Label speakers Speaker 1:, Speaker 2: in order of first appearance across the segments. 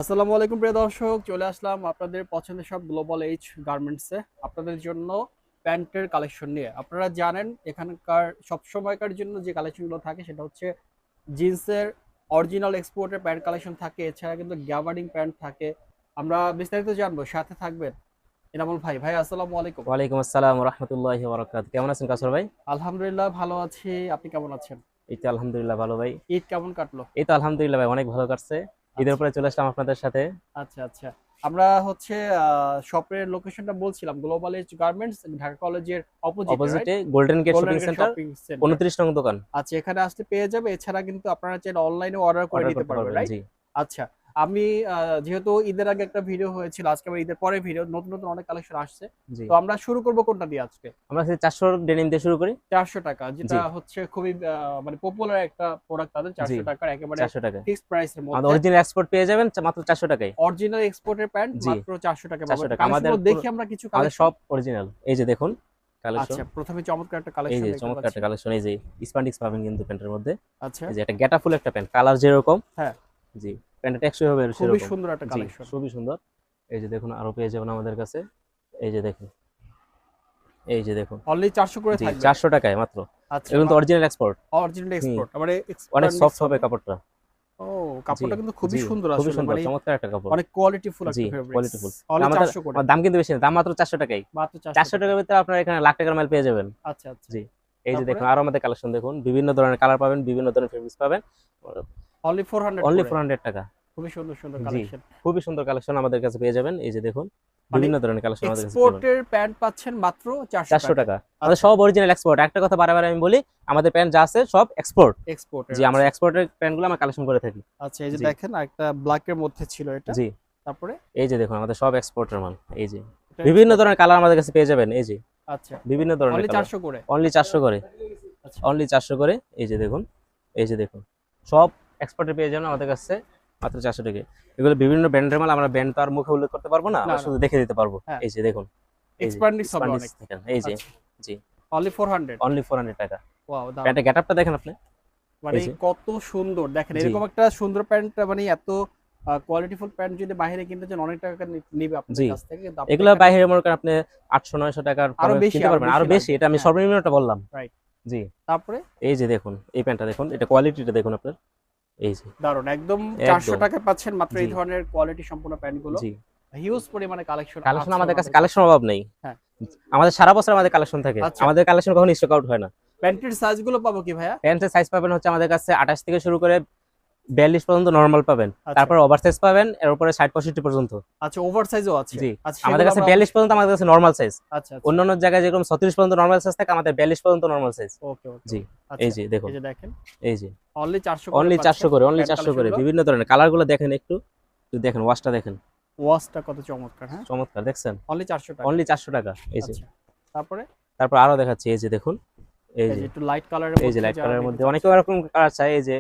Speaker 1: আসসালামু আলাইকুম প্রিয় দর্শক, চলে আসলাম আপনাদের পছন্দের সব গ্লোবাল এইচ গার্মেন্টসে আপনাদের জন্য প্যান্টের কালেকশন নিয়ে। আপনারা জানেন এখানকার সব সময়কার জন্য যে কালেকশনগুলো থাকে সেটা হচ্ছে জিন্সের অরিজিনাল এক্সপোর্টের প্যান্ট কালেকশন থাকে, এছাড়া কিন্তু গ্যাবার্ডিং প্যান্ট থাকে। আমরা বিস্তারিত জানবো, সাথে থাকবেন এনামুল ভাই। ভাই আসসালামু আলাইকুম।
Speaker 2: ওয়ালাইকুম আসসালাম রহমতুল্লাহি ওয়া কেমন আছেন কাসর ভাই?
Speaker 1: আলহামদুলিল্লাহ ভালো আছি, আপনি কেমন আছেন?
Speaker 2: এই তো আলহামদুলিল্লাহ ভালো ভাই।
Speaker 1: ঈদ কেমন কাটলো?
Speaker 2: এই তো আলহামদুলিল্লাহ ভাই, অনেক ভালো কাটছে। ঈদের
Speaker 1: আচ্ছা
Speaker 2: উপরে চলে আসলাম আপনাদের সাথে।
Speaker 1: আচ্ছা আচ্ছা। আমরা হচ্ছে শপের লোকেশনটা বলছিলাম গ্লোবাল এজ গার্মেন্টস, ঢাকা কলেজের অপোজিটে, রাইট?
Speaker 2: অপোজিটে golden gate
Speaker 1: golden
Speaker 2: shopping
Speaker 1: gate
Speaker 2: centre,
Speaker 1: shopping centre.
Speaker 2: 29 নং দোকান।
Speaker 1: আচ্ছা, এখানে আসলে পেয়ে যাবে। এছাড়া কিন্তু আপনারা চাইলে অনলাইনে অর্ডার করে
Speaker 2: অর্ডার
Speaker 1: নিতে
Speaker 2: করতে
Speaker 1: পারবেন,
Speaker 2: পারবেন,
Speaker 1: রাইট?
Speaker 2: জি।
Speaker 1: আচ্ছা, আমি যেহেতু ঈদের আগে একটা ভিডিও হয়েছিল, আজকে আবার ঈদের পরে ভিডিও, নতুন নতুন অনেক কালেকশন আসছে।
Speaker 2: জি,
Speaker 1: তো আমরা শুরু করব কোনটা দিয়ে আজকে?
Speaker 2: আমরা 400 ডেনিম দিয়ে শুরু করি।
Speaker 1: 400 টাকা,
Speaker 2: জি
Speaker 1: যেটা হচ্ছে খুবই মানে পপুলার একটা প্রোডাক্ট তাদের।
Speaker 2: জি,
Speaker 1: 400 টাকার একেবারে
Speaker 2: 400 টাকা
Speaker 1: ফিক্সড প্রাইসের
Speaker 2: আমাদের
Speaker 1: মধ্যে
Speaker 2: অরিজিনাল এক্সপোর্ট পেয়ে যাবেন মাত্র 400 টাকায়।
Speaker 1: অরিজিনাল এক্সপোর্টের প্যান্ট
Speaker 2: জি,
Speaker 1: মাত্র 400 টাকা
Speaker 2: 400
Speaker 1: পাবেন।
Speaker 2: টাকা আমাদের
Speaker 1: কালেকশনগুলো দেখি আমরা, কিছু
Speaker 2: আমাদের
Speaker 1: কালেকশন।
Speaker 2: সব অরিজিনাল। এই যে দেখুন কালেকশন।
Speaker 1: আচ্ছা, প্রথমে চমৎকার একটা
Speaker 2: এই
Speaker 1: কালেকশন
Speaker 2: যে
Speaker 1: দেখতে
Speaker 2: চমৎকার
Speaker 1: পাচ্ছি।
Speaker 2: একটা কালেকশন, এই যে স্প্যান্ডিক্স পাবেন কিন্তু প্যান্টের মধ্যে।
Speaker 1: আচ্ছা।
Speaker 2: এই যে একটা গেটাফুল একটা প্যান্ট, কালার যেরকম,
Speaker 1: হ্যাঁ,
Speaker 2: জি, প্যান্টটা টেকসই হবে
Speaker 1: খুবই
Speaker 2: সেরকম।
Speaker 1: সুন্দর একটা
Speaker 2: জি,
Speaker 1: কালেকশন।
Speaker 2: খুবই সুন্দর। এই যে দেখুন আরো পেয়ে যাবেন আমাদের কাছে। এই যে দেখুন, এই যে দেখুন।
Speaker 1: অনলি 400 করে
Speaker 2: জি,
Speaker 1: থাকবে।
Speaker 2: 400 টাকায় মাত্র।
Speaker 1: আচ্ছা,
Speaker 2: এগুলো
Speaker 1: বা
Speaker 2: তো অরিজিনাল এক্সপোর্ট।
Speaker 1: অরিজিনাল
Speaker 2: হুম,
Speaker 1: এক্সপোর্ট মানে
Speaker 2: অনেক
Speaker 1: এক্সপান্ডিক্স
Speaker 2: সফট হবে
Speaker 1: হবে।
Speaker 2: কাপড়টা।
Speaker 1: ও,
Speaker 2: জি,
Speaker 1: কাপড়টা কিন্তু খুবই
Speaker 2: জি,
Speaker 1: সুন্দর
Speaker 2: খুবই
Speaker 1: আসলে,
Speaker 2: সুন্দর
Speaker 1: মানে
Speaker 2: চমৎকার একটা কাপড়।
Speaker 1: অনেক কোয়ালিটিফুল
Speaker 2: জি,
Speaker 1: একটা ফেব্রিক্স।
Speaker 2: কোয়ালিটিফুল।
Speaker 1: অনলি
Speaker 2: আমাদের
Speaker 1: 400 করে।
Speaker 2: আমার দাম কিন্তু বেশি না, দাম মাত্র 400 টাকাই।
Speaker 1: মাত্র 400
Speaker 2: 400
Speaker 1: টাকা।
Speaker 2: টাকার ভিতরে আপনারা এখানে লাখ টাকার মাল পেয়ে যাবেন।
Speaker 1: আচ্ছা আচ্ছা।
Speaker 2: জি, এই যে
Speaker 1: তারপরে
Speaker 2: দেখুন আরো আমাদের কালেকশন দেখুন, বিভিন্ন ধরনের কালার পাবেন, বিভিন্ন ধরনের ফেব্রিক্স পাবেন।
Speaker 1: অনলি 400
Speaker 2: অনলি
Speaker 1: করে।
Speaker 2: 400 টাকা।
Speaker 1: খুবই সুন্দর সুন্দর
Speaker 2: জি,
Speaker 1: কালেকশন।
Speaker 2: খুবই সুন্দর কালেকশন আমাদের কাছে পেয়ে যাবেন। এই যে দেখুন
Speaker 1: মানে
Speaker 2: বিভিন্ন ধরনের কালেকশন আমাদের কাছে পেয়ে যাবেন।
Speaker 1: এক্সপোর্টের প্যান্ট পাচ্ছেন মাত্র 400
Speaker 2: 400
Speaker 1: টাকায়।
Speaker 2: টাকা আমাদের
Speaker 1: আচ্ছা,
Speaker 2: সব অরিজিনাল এক্সপোর্ট। একটা কথা বারে আমি বলি, আমাদের প্যান্ট যা আছে সব এক্সপোর্ট।
Speaker 1: এক্সপোর্টের।
Speaker 2: জি, আমরা
Speaker 1: আচ্ছা
Speaker 2: এক্সপোর্টের প্যান্টগুলো আমরা কালেকশন করে থাকি।
Speaker 1: আচ্ছা। এই যে
Speaker 2: জি
Speaker 1: দেখেন, একটা ব্ল্যাক এর মধ্যে ছিল এটা।
Speaker 2: জি,
Speaker 1: তারপরে
Speaker 2: এই যে দেখুন আমাদের সব এক্সপোর্টের মাল। এই যে
Speaker 1: এটা
Speaker 2: বিভিন্ন
Speaker 1: এক্সপোর্ট।
Speaker 2: ধরনের কালার আমাদের কাছে পেয়ে যাবেন। এই যে
Speaker 1: আচ্ছা,
Speaker 2: বিভিন্ন ধরনের
Speaker 1: অনলি
Speaker 2: কালার
Speaker 1: 400 করে।
Speaker 2: অনলি 400 করে।
Speaker 1: আচ্ছা।
Speaker 2: অনলি 400 করে। এই যে দেখুন, এই যে দেখুন সব এক্সপোর্টে পেয়ে যাবেন আমাদের কাছে মাত্র 400 টাকা। এগুলো বিভিন্ন ব্র্যান্ডের মাল, আমরা ব্র্যান্ড তো আর মুখে উল্লেখ করতে পারবো না,
Speaker 1: না
Speaker 2: আমরা
Speaker 1: না।
Speaker 2: শুধু দেখে দিতে পারবো।
Speaker 1: হ্যাঁ,
Speaker 2: এই যে দেখুন, এই যে
Speaker 1: এক্সপ্যান্ডিক্স হবে
Speaker 2: স্প্যান্ডিক্স
Speaker 1: অনেক।
Speaker 2: দেখেন, এই যে।
Speaker 1: আচ্ছা,
Speaker 2: জি,
Speaker 1: অনলি 400।
Speaker 2: অনলি 400 টাকা।
Speaker 1: ওয়াও, দারুণ।
Speaker 2: প্যান্টের গেটআপটা দেখেন আপনি।
Speaker 1: মানে
Speaker 2: এই যে,
Speaker 1: কত সুন্দর দেখেন,
Speaker 2: জি,
Speaker 1: এরকম একটা সুন্দর প্যান্ট, মানে এত কোয়ালিটিফুল প্যান্ট যদি বাইরে কিনতে চান অনেক টাকা নিবে আপনাদের
Speaker 2: জি,
Speaker 1: কাছ থেকে, কিন্তু আপনি
Speaker 2: এগুলো
Speaker 1: এখানে
Speaker 2: বাইরে মনে করেন আপনি 800-900 টাকার
Speaker 1: আরো
Speaker 2: কমে
Speaker 1: বেশি
Speaker 2: কিনতে
Speaker 1: আরো
Speaker 2: পারবেন, আরো
Speaker 1: বেশি
Speaker 2: বেশি।
Speaker 1: লাগবে।
Speaker 2: এটা আমি
Speaker 1: হ্যাঁ,
Speaker 2: সর্বনিম্নটা বললাম।
Speaker 1: রাইট।
Speaker 2: জি,
Speaker 1: তারপরে
Speaker 2: এই যে দেখুন এই প্যান্টটা দেখুন, এটা কোয়ালিটিটা দেখুন আপনার। এই যে
Speaker 1: দারুন, একদম 400
Speaker 2: একদম।
Speaker 1: টাকায় পাচ্ছেন মাত্র
Speaker 2: জি
Speaker 1: এই ধরনের কোয়ালিটি সম্পূর্ণ প্যান্ট গুলো।
Speaker 2: জি,
Speaker 1: হিউজ পরিমাণে কালেকশন
Speaker 2: কালেকশন
Speaker 1: আছে
Speaker 2: আমাদের কাছে
Speaker 1: আমাদের
Speaker 2: কালেকশন
Speaker 1: কাছে।
Speaker 2: অভাব নেই।
Speaker 1: হ্যাঁ।
Speaker 2: আমাদের সারা বছর আমাদের কালেকশন থাকে,
Speaker 1: আচ্ছা,
Speaker 2: আমাদের কালেকশন কখনো স্টক আউট হয় না।
Speaker 1: প্যান্টের সাইজ গুলো পাবো কি ভাইয়া?
Speaker 2: প্যান্টের সাইজ পাবেন হচ্ছে আমাদের কাছে 28 থেকে শুরু করে 42 পর্যন্ত নরমাল পাবেন।
Speaker 1: আচ্ছা
Speaker 2: তারপর ওভার সাইজ পাবেন, এর উপরে 60-65 পর্যন্ত।
Speaker 1: আচ্ছা, ওভার সাইজও আছে।
Speaker 2: জি,
Speaker 1: আচ্ছা,
Speaker 2: আমাদের
Speaker 1: সেগুলো
Speaker 2: কাছে
Speaker 1: আমরা
Speaker 2: 42
Speaker 1: অবশ্যই।
Speaker 2: পর্যন্ত আমাদের কাছে নরমাল সাইজ।
Speaker 1: আচ্ছা আচ্ছা।
Speaker 2: অন্যান্য জায়গায় যেরকম 36 পর্যন্ত নরমাল সাইজ থাকে, আমাদের 42 পর্যন্ত নরমাল সাইজ।
Speaker 1: ওকে ওকে
Speaker 2: জি,
Speaker 1: ওকে।
Speaker 2: এই
Speaker 1: আচ্ছা,
Speaker 2: যে
Speaker 1: এই
Speaker 2: দেখুন,
Speaker 1: যে দেখেন,
Speaker 2: এই যে
Speaker 1: অনলি 400 করে
Speaker 2: অনলি 400
Speaker 1: পাচ্ছেন
Speaker 2: করে, অনলি
Speaker 1: প্যান্ট
Speaker 2: 400
Speaker 1: কালেকশন
Speaker 2: করে।
Speaker 1: গুলো।
Speaker 2: বিভিন্ন ধরনের কালারগুলো দেখেন একটু, একটু দেখেন ওয়াশটা দেখেন,
Speaker 1: ওয়াশটা কত চমৎকার! হ্যাঁ,
Speaker 2: চমৎকার দেখছেন।
Speaker 1: অনলি 400 টাকা।
Speaker 2: অনলি 400 টাকা। এই যে
Speaker 1: আচ্ছা, তারপরে
Speaker 2: তারপর আরো দেখাচ্ছি, এই যে দেখুন, এই
Speaker 1: এই
Speaker 2: যে
Speaker 1: যে একটু লাইট কালারের
Speaker 2: এই যে
Speaker 1: মধ্যে
Speaker 2: লাইট
Speaker 1: যারা
Speaker 2: কালারের
Speaker 1: নিতে
Speaker 2: মধ্যে অনেক
Speaker 1: চাচ্ছেন,
Speaker 2: রকম কালার চাই। এই যে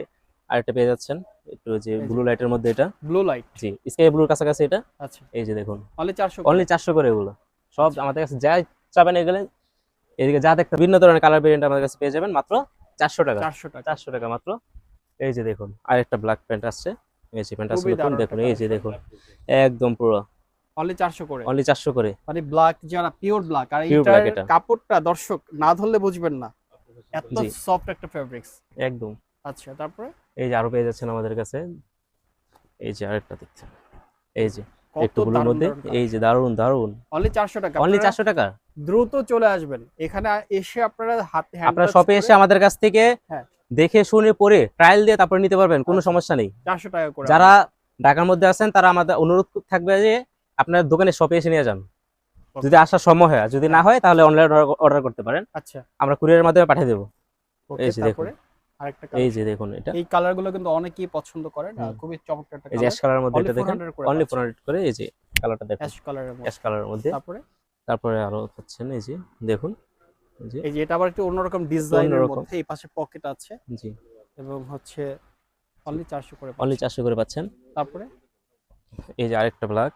Speaker 2: আরেকটা পেয়ে যাচ্ছেন একটু, যে
Speaker 1: এই যে
Speaker 2: ব্লু লাইটের মধ্যে এটা।
Speaker 1: Blue light.
Speaker 2: জি, স্কাই ব্লুর কাছাকাছি এটা।
Speaker 1: আচ্ছা,
Speaker 2: এই যে দেখুন
Speaker 1: অনলি 400 করে।
Speaker 2: অনলি 400 করে। এগুলো সব
Speaker 1: আচ্ছা,
Speaker 2: আমাদের কাছে যা চাবেন এগুলো, এদিকে যা দেখতে বিভিন্ন ধরনের কালার ভেরিয়েন্ট আমাদের কাছে পেয়ে যাবেন মাত্র 400 টাকা।
Speaker 1: 400 টাকা।
Speaker 2: 400 টাকা মাত্র। এই যে দেখুন আরেকটা ব্ল্যাক প্যান্ট আসছে। এই যে প্যান্ট আসছে
Speaker 1: খুবই
Speaker 2: নতুন,
Speaker 1: দারুণ একটা
Speaker 2: দেখুন এই যে
Speaker 1: কালেকশন।
Speaker 2: দেখুন একদম পুরো
Speaker 1: অনলি 400 করে।
Speaker 2: অনলি 400 করে।
Speaker 1: মানে ব্ল্যাক, যারা পিওর ব্ল্যাক, আর
Speaker 2: পিওর
Speaker 1: এইটার
Speaker 2: ব্ল্যাক এটা।
Speaker 1: কাপড়টা দর্শক না ধরলে বুঝবেন না, এত
Speaker 2: জি,
Speaker 1: সফট একটা ফেব্রিক্স।
Speaker 2: একদম।
Speaker 1: আচ্ছা, তারপরে
Speaker 2: এই যে আরো পেয়ে যাচ্ছেন আমাদের কাছে। এই যে আরেকটা দেখছেন, এই যে
Speaker 1: কত
Speaker 2: একটু ব্লুর
Speaker 1: দারুণ
Speaker 2: মধ্যে।
Speaker 1: দারুণ
Speaker 2: এই যে
Speaker 1: কালেকশন।
Speaker 2: দারুন দারুন।
Speaker 1: অনলি 400 টাকা।
Speaker 2: অনলি
Speaker 1: আপনারা
Speaker 2: 400 টাকা।
Speaker 1: দ্রুত চলে আসবেন এখানে, এসে আপনারা হাতে হ্যান্ড
Speaker 2: আপনারা
Speaker 1: টাচ
Speaker 2: শপে
Speaker 1: করে।
Speaker 2: এসে আমাদের কাছ থেকে
Speaker 1: হ্যাঁ,
Speaker 2: দেখে শুনে পরে ট্রায়াল দিয়ে তারপর নিতে পারবেন, কোনো
Speaker 1: আচ্ছা,
Speaker 2: সমস্যা নেই।
Speaker 1: 400 টাকা করে
Speaker 2: যারা
Speaker 1: অনলি।
Speaker 2: ঢাকার মধ্যে আছেন তারা আমাদের অনুরোধ থাকবে যে আপনার দোকানে শপে এসে নিয়ে যান, যদি
Speaker 1: ওকে।
Speaker 2: আসার সময় হয়। আর যদি না
Speaker 1: হ্যাঁ,
Speaker 2: হয় তাহলে অনলাইন অর্ডার করতে পারেন,
Speaker 1: আচ্ছা,
Speaker 2: আমরা কুরিয়ারের মাধ্যমে পাঠিয়ে দেবো।
Speaker 1: ওকে।
Speaker 2: এই যে দেখুন,
Speaker 1: তারপরে আরেকটা
Speaker 2: এই যে
Speaker 1: কালেকশন।
Speaker 2: দেখুন এটা।
Speaker 1: এই কালার গুলো কিন্তু অনেকেই পছন্দ করেন,
Speaker 2: হুম,
Speaker 1: খুবই চমৎকার একটা
Speaker 2: এই যে
Speaker 1: কালার।
Speaker 2: অ্যাশ কালারের মধ্যে
Speaker 1: অনলি
Speaker 2: এটা দেখেন।
Speaker 1: 400 করে
Speaker 2: অনলি
Speaker 1: পাচ্ছেন,
Speaker 2: 400 করে। এই যে কালারটা দেখুন,
Speaker 1: অ্যাশ কালারের
Speaker 2: অ্যাশ
Speaker 1: মধ্যে।
Speaker 2: কালারের মধ্যে।
Speaker 1: তারপরে
Speaker 2: তারপরে আরো পাচ্ছেন, এই যে দেখুন, এই যে
Speaker 1: এই যে এটা আবার একটু অন্যরকম
Speaker 2: একটু
Speaker 1: ডিজাইনের
Speaker 2: অন্যরকম।
Speaker 1: মধ্যে, এই পাশে পকেট আছে
Speaker 2: জি,
Speaker 1: এবং হচ্ছে অনলি 400 করে
Speaker 2: অনলি
Speaker 1: পাচ্ছেন।
Speaker 2: 400 করে পাচ্ছেন।
Speaker 1: তারপরে
Speaker 2: এই যে আরেকটা ব্ল্যাক,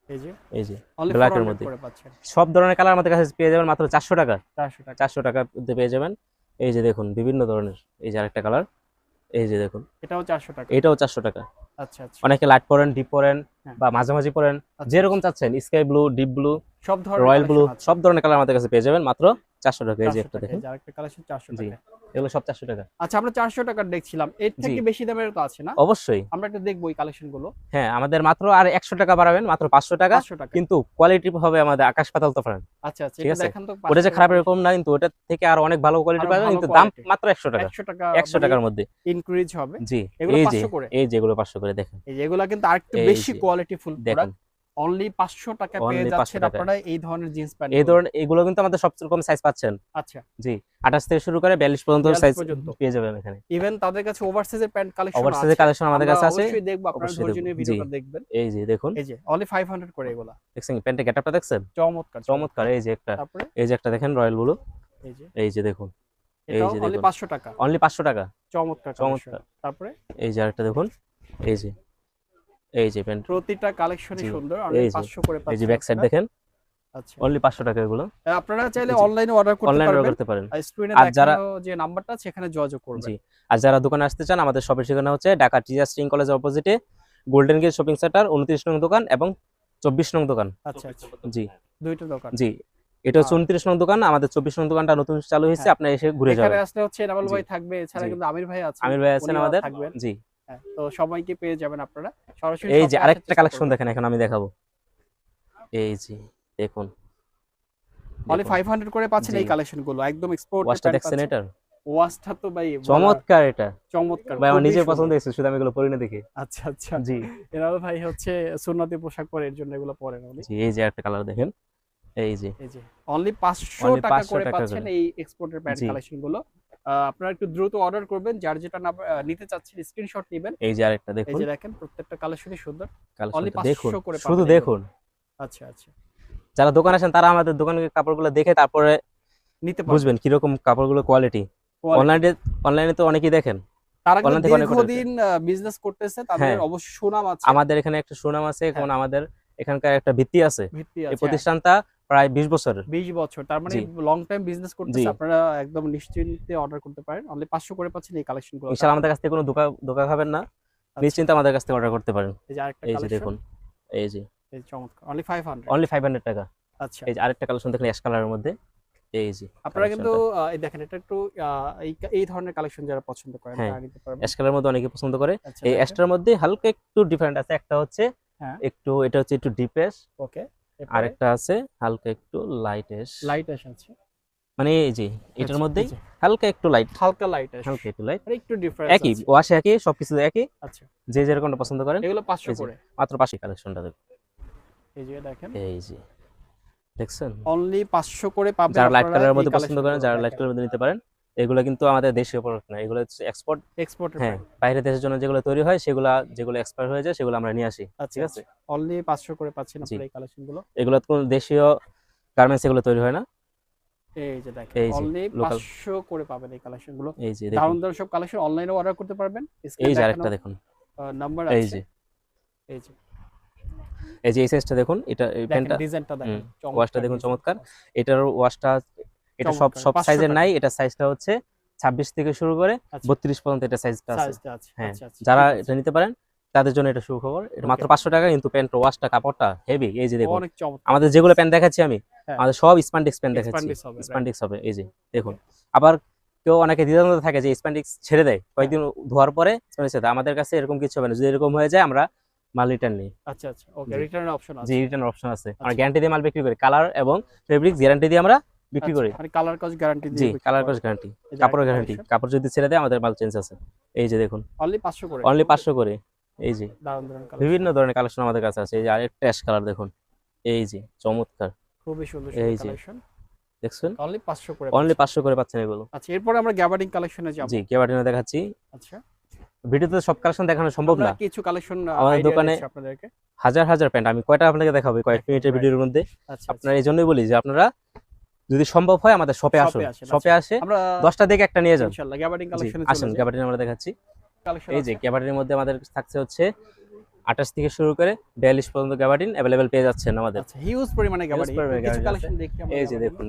Speaker 1: এই যে
Speaker 2: এই যে
Speaker 1: অনলি
Speaker 2: ব্ল্যাকের
Speaker 1: 400
Speaker 2: মধ্যে।
Speaker 1: করে পাচ্ছেন।
Speaker 2: সব ধরনের কালার আমাদের কাছে পেয়ে যাবেন মাত্র 400 টাকা।
Speaker 1: 400 টাকা।
Speaker 2: 400 টাকা পেয়ে যাবেন। এই যে দেখুন বিভিন্ন ধরনের। এই যে আরেকটা কালার, এই যে দেখুন
Speaker 1: এটাও 400 টাকা।
Speaker 2: এটাও 400 টাকা।
Speaker 1: আচ্ছা আচ্ছা
Speaker 2: অনেকে লাইট পরেন, ডিপ পরেন,
Speaker 1: হ্যাঁ।
Speaker 2: বা মাঝামাঝি পরেন,
Speaker 1: আচ্ছা,
Speaker 2: যেরকম চাচ্ছেন, স্কাই ব্লু, ডিপ ব্লু,
Speaker 1: সব ধরনের
Speaker 2: রয়্যাল ব্লু,
Speaker 1: কালেকশন আছে।
Speaker 2: সব ধরনের কালার আমাদের কাছে পেয়ে যাবেন মাত্র 400 টাকা। এই যে
Speaker 1: 400
Speaker 2: একটা
Speaker 1: টাকা,
Speaker 2: দেখুন।
Speaker 1: এই যে আরেকটা কালেকশন 400
Speaker 2: জি,
Speaker 1: টাকা।
Speaker 2: এগুলো সব 400 টাকা।
Speaker 1: আচ্ছা, আমরা 400 টাকার দেখছিলাম, এর
Speaker 2: জি,
Speaker 1: থেকে বেশি দামের তো আছে না?
Speaker 2: অবশ্যই।
Speaker 1: আমরা একটু দেখবো এই কালেকশন গুলো।
Speaker 2: হ্যাঁ, আমাদের মাত্র আর 100 টাকা বাড়াবেন, মাত্র 500 টাকা।
Speaker 1: 500 টাকা।
Speaker 2: কিন্তু কোয়ালিটি হবে আমাদের আকাশ পাতাল তফাৎ।
Speaker 1: আচ্ছা আচ্ছা,
Speaker 2: ঠিক
Speaker 1: এটা
Speaker 2: আছে?
Speaker 1: দেখান তো
Speaker 2: ওটা
Speaker 1: 500
Speaker 2: যে
Speaker 1: টাকার
Speaker 2: খারাপ
Speaker 1: কালেকশন।
Speaker 2: এরকম না, কিন্তু ওটার থেকে আরো অনেক ভালো কোয়ালিটি
Speaker 1: আরো
Speaker 2: পাবেন,
Speaker 1: ভালো
Speaker 2: কিন্তু দাম
Speaker 1: কোয়ালিটি।
Speaker 2: মাত্র 100 টাকা।
Speaker 1: 100 টাকা
Speaker 2: 100
Speaker 1: মানে
Speaker 2: টাকার মধ্যে।
Speaker 1: ইনক্রিজ হবে।
Speaker 2: জি,
Speaker 1: এগুলো
Speaker 2: এই যে
Speaker 1: 500 করে।
Speaker 2: এই যে এগুলো 500 করে দেখেন।
Speaker 1: এই যে এগুলা কিন্তু আরেকটু
Speaker 2: এই
Speaker 1: বেশি
Speaker 2: যে
Speaker 1: কোয়ালিটি ফুল
Speaker 2: দেখুন,
Speaker 1: প্রোডাক্ট। অনলি 500 টাকায় পেয়ে
Speaker 2: অনলি 500
Speaker 1: যাচ্ছেন
Speaker 2: টাকায়।
Speaker 1: আপনারা এই ধরনের জিন্স প্যান্ট
Speaker 2: এই
Speaker 1: গুলো।
Speaker 2: ধরনের এগুলো কিন্তু আমাদের সব রকম সাইজ পাচ্ছেন।
Speaker 1: আচ্ছা,
Speaker 2: জি, 28 থেকে শুরু করে 42 পর্যন্ত
Speaker 1: 42
Speaker 2: সাইজ
Speaker 1: পর্যন্ত।
Speaker 2: পেয়ে যাবেন এখানে।
Speaker 1: ইভেন তাদের কাছে ওভারসাইজের প্যান্ট কালেকশন
Speaker 2: ওভারসাইজের
Speaker 1: আছে।
Speaker 2: কালেকশন আমাদের
Speaker 1: আমরা
Speaker 2: কাছে আছে।
Speaker 1: অবশ্যই দেখবো, আপনারা
Speaker 2: অবশ্যই
Speaker 1: ধৈর্য
Speaker 2: দেখুন।
Speaker 1: নিয়ে
Speaker 2: জি,
Speaker 1: ভিডিওটা দেখবেন।
Speaker 2: এই যে দেখুন।
Speaker 1: এই যে অনলি 500 করে এগুলা।
Speaker 2: দেখছেন প্যান্টের গেটআপটা দেখছেন?
Speaker 1: চমৎকার,
Speaker 2: চমৎকার। এই যে একটা,
Speaker 1: তারপরে
Speaker 2: এই যে একটা দেখেন রয়্যাল ব্লু।
Speaker 1: এই যে
Speaker 2: এই যে দেখুন, এই
Speaker 1: এটাও
Speaker 2: যে
Speaker 1: অনলি
Speaker 2: দেখুন,
Speaker 1: 500 টাকা।
Speaker 2: অনলি 500 টাকা।
Speaker 1: চমৎকার কালেকশন।
Speaker 2: চমৎকার।
Speaker 1: তারপরে
Speaker 2: এই যে আরেকটা দেখুন, এই যে, এই যে প্যান্ট।
Speaker 1: প্রতিটা কালেকশনই
Speaker 2: জি,
Speaker 1: সুন্দর। অনলি
Speaker 2: এই যে,
Speaker 1: 500 করে
Speaker 2: এই যে
Speaker 1: পাচ্ছেন
Speaker 2: ব্যাক সাইড
Speaker 1: আপনারা।
Speaker 2: দেখেন,
Speaker 1: আচ্ছা।
Speaker 2: অনলি 500 টাকা এগুলো।
Speaker 1: আপনারা চাইলে
Speaker 2: জি,
Speaker 1: অনলাইনে অর্ডার করতে
Speaker 2: অনলাইন অর্ডার
Speaker 1: পারবেন।
Speaker 2: করতে পারেন।
Speaker 1: আর স্ক্রিনে
Speaker 2: আর যারা,
Speaker 1: দেখানো যে নাম্বারটা আছে সেখানে যোগাযোগ করবেন।
Speaker 2: জি, আর যারা দোকানে আসতে চান, আমাদের শপের ঠিকানা হচ্ছে ঢাকা টিচার্স ট্রেনিং কলেজের অপোজিটে গোল্ডেন গেট শপিং সেন্টার 29 নং দোকান এবং 24 নং দোকান।
Speaker 1: আচ্ছা আচ্ছা,
Speaker 2: জি,
Speaker 1: দুইটা দোকান।
Speaker 2: জি, এটা হচ্ছে
Speaker 1: আর
Speaker 2: 29 নং দোকান, আমাদের 24 নং দোকানটা নতুন চালু হয়েছে,
Speaker 1: হ্যাঁ,
Speaker 2: আপনি এসে ঘুরে
Speaker 1: এখানে
Speaker 2: যাবেন।
Speaker 1: আসলে হচ্ছে এনামুল
Speaker 2: জি,
Speaker 1: ভাই থাকবে, এছাড়া
Speaker 2: জি,
Speaker 1: কিন্তু আমির ভাই আছেন,
Speaker 2: আমির ভাই আছেন
Speaker 1: উনিও
Speaker 2: আমাদের।
Speaker 1: থাকবেন।
Speaker 2: জি,
Speaker 1: হ্যাঁ, তো সবাইকে পেয়ে যাবেন আপনারা। সরাসরি
Speaker 2: এই যে
Speaker 1: শপে আসার
Speaker 2: আরেকটা
Speaker 1: চেষ্টা
Speaker 2: কালেকশন
Speaker 1: করবেন।
Speaker 2: দেখেন, এখন আমি দেখাবো। এই যে দেখুন,
Speaker 1: অনলি
Speaker 2: দেখুন।
Speaker 1: 500 করে পাচ্ছেন
Speaker 2: জি,
Speaker 1: এই কালেকশন গুলো, একদম এক্সপোর্টেড
Speaker 2: ওয়াশটা
Speaker 1: প্যান্ট
Speaker 2: দেখছেন
Speaker 1: পাচ্ছেন।
Speaker 2: এটার?
Speaker 1: ওয়াশটা তো ভাই বলার
Speaker 2: চমৎকার এটা।
Speaker 1: চমৎকার,
Speaker 2: ভাই আমার
Speaker 1: খুবই
Speaker 2: নিজের পছন্দ
Speaker 1: সুন্দর।
Speaker 2: হয়েছে, শুধু আমি এগুলো পরি না দেখে।
Speaker 1: আচ্ছা আচ্ছা,
Speaker 2: জি,
Speaker 1: এনামুল ভাই হচ্ছে সুন্নতি পোশাক পরে, এর জন্য এগুলো পরেন উনি।
Speaker 2: জি, এই যে একটা কালার দেখেন। এই যে
Speaker 1: এই যে অনলি 500
Speaker 2: অনলি
Speaker 1: টাকা
Speaker 2: 500
Speaker 1: করে
Speaker 2: টাকা
Speaker 1: পাচ্ছেন
Speaker 2: করে।
Speaker 1: এই এক্সপোর্টের প্যান্ট
Speaker 2: জি,
Speaker 1: কালেকশন গুলো। আপনারা একটু দ্রুত অর্ডার করবেন, যার যেটা না নিতে চাচ্ছেন স্ক্রিনশট নেবেন।
Speaker 2: এই যে আরেকটা
Speaker 1: এই
Speaker 2: দেখুন,
Speaker 1: যে দেখেন প্রত্যেকটা কালেকশনই সুন্দর। অনলি
Speaker 2: কালেকশনটা দেখুন,
Speaker 1: 500 করে
Speaker 2: শুধু
Speaker 1: পাবেন এগুলো।
Speaker 2: দেখুন।
Speaker 1: আচ্ছা আচ্ছা,
Speaker 2: যারা দোকানে আসেন তারা আমাদের দোকানের কাপড়গুলো দেখে তারপরে
Speaker 1: নিতে পারবেন
Speaker 2: বুঝবেন কিরকম কাপড়গুলো কোয়ালিটি।
Speaker 1: কোয়ালিটি।
Speaker 2: অনলাইনে, অনলাইনে তো অনেকেই দেখেন,
Speaker 1: তারা কিন্তু
Speaker 2: অনলাইন থেকে অনেক অর্ডার
Speaker 1: দীর্ঘদিন বিজনেস করতেছে, তাদের
Speaker 2: হ্যাঁ,
Speaker 1: অবশ্য সুনাম আছে,
Speaker 2: আমাদের এখানে একটা সুনাম আছে,
Speaker 1: হ্যাঁ,
Speaker 2: কারণ আমাদের এখানকার একটা ভিত্তি আছে।
Speaker 1: ভিত্তি
Speaker 2: এই
Speaker 1: আছে। হ্যাঁ,
Speaker 2: প্রতিষ্ঠানটা প্রায় 20 বছরের।
Speaker 1: 20 বছর, তার মানে
Speaker 2: জি,
Speaker 1: লং টাইম বিজনেস
Speaker 2: জি,
Speaker 1: করতেছে। আপনারা একদম নিশ্চিন্তে অর্ডার করতে পারেন। অনলি 500 করে পাচ্ছেন এই কালেকশন গুলো।
Speaker 2: ইনশাআল্লাহ আমাদের কাছ থেকে কোনো ধোকা ধোকা খাবেন না,
Speaker 1: আচ্ছা,
Speaker 2: নিশ্চিন্তে আমাদের কাছ থেকে অর্ডার করতে পারেন।
Speaker 1: এই যে আরেকটা
Speaker 2: এই যে
Speaker 1: কালেকশন,
Speaker 2: দেখুন, এই যে
Speaker 1: এই চমৎকার, অনলি 500।
Speaker 2: অনলি 500 টাকা।
Speaker 1: আচ্ছা,
Speaker 2: এই যে আরেকটা কালেকশন দেখেন অ্যাশ কালারের মধ্যে। এই যে
Speaker 1: আপনারা কিন্তু
Speaker 2: কালেকশনটা
Speaker 1: এই দেখেন, এটা একটু এই ধরনের কালেকশন যারা পছন্দ করেন
Speaker 2: হ্যাঁ,
Speaker 1: তারা নিতে পারবেন।
Speaker 2: অ্যাশ কালারের মধ্যে অনেকে পছন্দ করে।
Speaker 1: আচ্ছা
Speaker 2: এই
Speaker 1: দেখেন,
Speaker 2: অ্যাশটার মধ্যে হালকা একটু ডিফারেন্ট আছে, একটা হচ্ছে
Speaker 1: হ্যাঁ,
Speaker 2: একটু, এটা হচ্ছে একটু ডিপ অ্যাশ,
Speaker 1: ওকে,
Speaker 2: আরেকটা আছে হালকা একটু লাইট অ্যাশ।
Speaker 1: লাইট অ্যাশ আছে।
Speaker 2: মানে এই যে এটার
Speaker 1: আচ্ছা,
Speaker 2: মধ্যেই
Speaker 1: এই যে
Speaker 2: হালকা একটু লাইট,
Speaker 1: হালকা লাইট অ্যাশ,
Speaker 2: হালকা একটু লাইট,
Speaker 1: আর একটু ডিফারেন্স
Speaker 2: একই
Speaker 1: আছে।
Speaker 2: ওয়াশ একই, সবকিছু একই,
Speaker 1: আচ্ছা,
Speaker 2: যে যেরকমটা পছন্দ করেন।
Speaker 1: এগুলো 500
Speaker 2: এই যে
Speaker 1: করে।
Speaker 2: মাত্র 500 কালেকশনটা দেখুন।
Speaker 1: এই যে দেখেন,
Speaker 2: এই যে দেখছেন,
Speaker 1: অনলি 500 করে পাবেন
Speaker 2: যারা লাইট
Speaker 1: আপনারা
Speaker 2: কালারের
Speaker 1: এই
Speaker 2: মধ্যে পছন্দ করেন,
Speaker 1: কালেকশনগুলো।
Speaker 2: যারা লাইট
Speaker 1: দেখেন,
Speaker 2: কালারের মধ্যে নিতে পারেন। এগুলো কিন্তু আমাদের দেশীয় প্রোডাক্ট না, এগুলো হচ্ছে এক্সপোর্ট।
Speaker 1: এক্সপোর্টের
Speaker 2: হ্যাঁ,
Speaker 1: প্যান্ট।
Speaker 2: বাইরের দেশের জন্য যেগুলো তৈরি হয় সেগুলো, যেগুলো এক্সপায়ার হয়ে যায় সেগুলো আমরা নিয়ে আসি।
Speaker 1: আচ্ছা
Speaker 2: ঠিক
Speaker 1: আচ্ছা,
Speaker 2: আছে,
Speaker 1: অনলি 500 করে পাচ্ছেন
Speaker 2: জি,
Speaker 1: আপনারা এই কালেকশনগুলো।
Speaker 2: এগুলো কোন দেশীয় গার্মেন্টস এগুলো তৈরি হয় না।
Speaker 1: এই যে দেখেন,
Speaker 2: এই যে
Speaker 1: অনলি
Speaker 2: লোকাল,
Speaker 1: 500 করে পাবেন এই কালেকশনগুলো।
Speaker 2: এই যে দেখুন,
Speaker 1: দারুণ দারুণ সব কালেকশন অনলাইনে অর্ডার করতে পারবেন।
Speaker 2: এই
Speaker 1: স্ক্রিনে
Speaker 2: যে
Speaker 1: দেখানো
Speaker 2: আরেকটা দেখুন,
Speaker 1: নাম্বার
Speaker 2: এই
Speaker 1: আছে।
Speaker 2: যে,
Speaker 1: এই যে
Speaker 2: এই যে এই সাইজটা দেখুন, এটা এই
Speaker 1: দেখেন
Speaker 2: প্যান্টটা,
Speaker 1: ডিজাইনটা দেখেন,
Speaker 2: ওয়াশটা দেখুন চমৎকার। এটার ওয়াশটা, এটা সব
Speaker 1: চমৎকার,
Speaker 2: সব
Speaker 1: 500
Speaker 2: সাইজের
Speaker 1: টাকা।
Speaker 2: নাই, এটা সাইজটা হচ্ছে 26 থেকে শুরু করে
Speaker 1: আচ্ছা,
Speaker 2: 32 পর্যন্ত এটা সাইজটা আছে।
Speaker 1: সাইজটা আছে।
Speaker 2: হ্যাঁ,
Speaker 1: আচ্ছা আচ্ছা,
Speaker 2: যারা
Speaker 1: ঠিক আছে।
Speaker 2: এটা নিতে পারেন তাদের জন্য এটা সুখবর। এটা মাত্র
Speaker 1: ওকে,
Speaker 2: 500 টাকা, কিন্তু প্যান্টের ওয়াশটা, কাপড়টা হেভি। এই যে দেখুন,
Speaker 1: অনেক চমৎকার।
Speaker 2: আমাদের যেগুলো প্যান্ট দেখাচ্ছি আমি,
Speaker 1: হ্যাঁ,
Speaker 2: আমাদের সব স্প্যান্ডিক্স প্যান্ট দেখাচ্ছি,
Speaker 1: এক্সপ্যান্ডিস হবে, রাইট।
Speaker 2: স্প্যান্ডিক্স হবে। এই যে দেখুন, আবার কেউ অনেকে দ্বিধাদ্বন্দ্বে থাকে যে স্প্যান্ডিক্স ছেড়ে দেয় কয়েকদিন ধোয়ার পরে স্প্যান্ডিক্স ছেড়ে দেয়। আমাদের কাছে এরকম কিছু হবে না, যদি এরকম হয়ে যায় আমরা মাল রিটার্ন নিই।
Speaker 1: আচ্ছা আচ্ছা, ওকে,
Speaker 2: জি,
Speaker 1: রিটার্নের অপশন
Speaker 2: জি,
Speaker 1: আছে।
Speaker 2: রিটার্ন অপশন আছে। আমরা
Speaker 1: আচ্ছা,
Speaker 2: গ্যারান্টি দিয়ে মাল বিক্রি করি, কালার এবং ফেব্রিক্স গ্যারান্টি দিয়ে আমরা বিক্রি
Speaker 1: আচ্ছা,
Speaker 2: করি।
Speaker 1: মানে কালার কস গ্যারান্টি
Speaker 2: জি,
Speaker 1: দিয়ে বিক্রি
Speaker 2: কালার
Speaker 1: করেন।
Speaker 2: কস গ্যারান্টি,
Speaker 1: এই যে
Speaker 2: কাপড়ের
Speaker 1: আরেকটা
Speaker 2: গ্যারান্টি,
Speaker 1: কালেকশন,
Speaker 2: কাপড় যদি ছেড়ে দেয় আমাদের মাল চেঞ্জ আছে। এই যে দেখুন,
Speaker 1: অনলি 500 করে।
Speaker 2: অনলি 500 করে। এই যে
Speaker 1: দারুণ দারুণ কালেকশন,
Speaker 2: বিভিন্ন ধরনের কালেকশন আমাদের কাছে আছে। এই যে আরেকটা অ্যাশ কালার দেখুন, এই যে চমৎকার।
Speaker 1: খুবই সুন্দর
Speaker 2: এই
Speaker 1: সুন্দর
Speaker 2: যে
Speaker 1: কালেকশন,
Speaker 2: দেখছেন,
Speaker 1: অনলি 500 করে
Speaker 2: অনলি
Speaker 1: পাচ্ছেন।
Speaker 2: 500 করে পাচ্ছেন এগুলো।
Speaker 1: আচ্ছা, এরপরে আমরা গ্যাবার্ডিং কালেকশনে যাব।
Speaker 2: জি, কেবাটিনা দেখাচ্ছি।
Speaker 1: আচ্ছা,
Speaker 2: ভিডিওতে সব কালেকশন দেখানো সম্ভব
Speaker 1: আমরা
Speaker 2: না।
Speaker 1: কিছু কালেকশন
Speaker 2: আমাদের
Speaker 1: আইডিয়া
Speaker 2: দোকানে
Speaker 1: দিচ্ছি আপনাদেরকে।
Speaker 2: হাজার হাজার প্যান্ট, আমি কয়টা আপনাকে দেখাবো কয়েক মিনিটের
Speaker 1: Right.
Speaker 2: ভিডিওর মধ্যে।
Speaker 1: আচ্ছা,
Speaker 2: আপনারা এই জন্যই বলি যে আপনারা যদি সম্ভব হয় আমাদের শপে আসুন, শপে আসে
Speaker 1: আমরা
Speaker 2: 10টা দেখে একটা নিয়ে যান।
Speaker 1: ইনশাআল্লাহ গ্যাবার্ডিং
Speaker 2: জি,
Speaker 1: কালেকশনে
Speaker 2: আসুন,
Speaker 1: চলে যাই।
Speaker 2: ক্যাবাটিনা আমরা দেখাচ্ছি।
Speaker 1: কালেকশন
Speaker 2: এই যে ক্যাবাটিনের মধ্যে আমাদের থাকছে হচ্ছে 28 থেকে শুরু করে 42 পর্যন্ত গ্যাবার্ডিন অ্যাভেলেবেল পেয়ে যাচ্ছেন আমাদের।
Speaker 1: আচ্ছা, হিউজ পরিমাণে গ্যাবার্ডিং,
Speaker 2: পরিমাণে
Speaker 1: কিছু
Speaker 2: Gabardine
Speaker 1: কালেকশন দেখি আমরা।
Speaker 2: এই যে দেখুন,